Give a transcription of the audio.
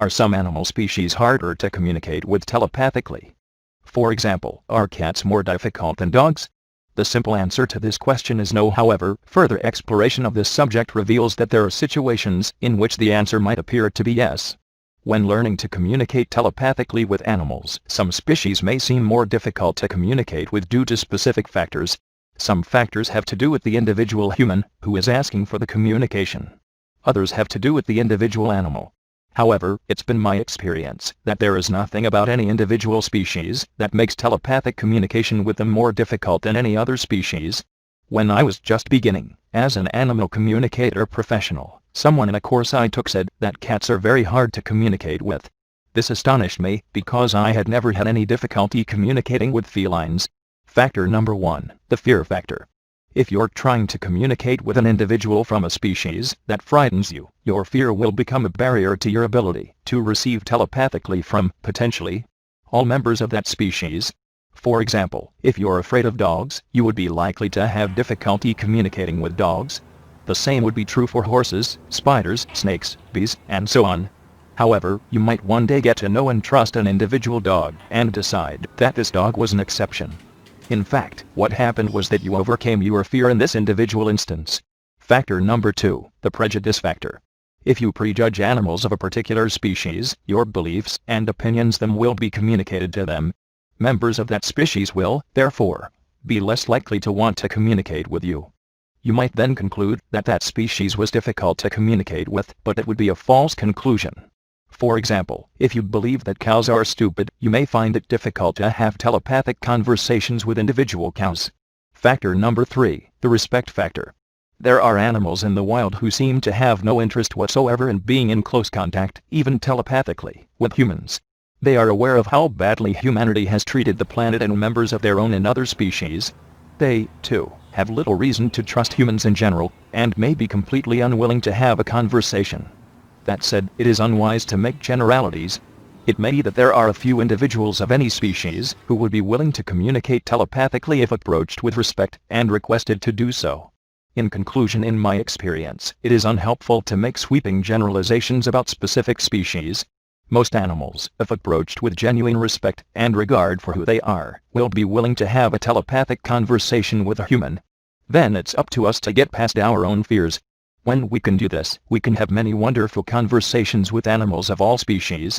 Are some animal species harder to communicate with telepathically? For example, are cats more difficult than dogs? The simple answer to this question is no. However, further exploration of this subject reveals that there are situations in which the answer might appear to be yes. When learning to communicate telepathically with animals, some species may seem more difficult to communicate with due to specific factors. Some factors have to do with the individual human who is asking for the communication. Others have to do with the individual animal. However, it's been my experience that there is nothing about any individual species that makes telepathic communication with them more difficult than any other species. When I was just beginning, as an animal communicator professional, someone in a course I took said that cats are very hard to communicate with. This astonished me because I had never had any difficulty communicating with felines. Factor number 1, the fear factor. If you're trying to communicate with an individual from a species that frightens you, your fear will become a barrier to your ability to receive telepathically from, potentially, all members of that species. For example, if you're afraid of dogs, you would be likely to have difficulty communicating with dogs. The same would be true for horses, spiders, snakes, bees, and so on. However, you might one day get to know and trust an individual dog and decide that this dog was an exception. In fact, what happened was that you overcame your fear in this individual instance. Factor number 2, the prejudice factor. If you prejudge animals of a particular species, your beliefs and opinions them will be communicated to them. Members of that species will, therefore, be less likely to want to communicate with you. You might then conclude that that species was difficult to communicate with, but it would be a false conclusion. For example, if you believe that cows are stupid, you may find it difficult to have telepathic conversations with individual cows. Factor number 3, the respect factor. There are animals in the wild who seem to have no interest whatsoever in being in close contact, even telepathically, with humans. They are aware of how badly humanity has treated the planet and members of their own and other species. They, too, have little reason to trust humans in general, and may be completely unwilling to have a conversation. That said, it is unwise to make generalities. It may be that there are a few individuals of any species who would be willing to communicate telepathically if approached with respect and requested to do so. In conclusion, in my experience, it is unhelpful to make sweeping generalizations about specific species. Most animals, if approached with genuine respect and regard for who they are, will be willing to have a telepathic conversation with a human. Then it's up to us to get past our own fears. When we can do this, we can have many wonderful conversations with animals of all species.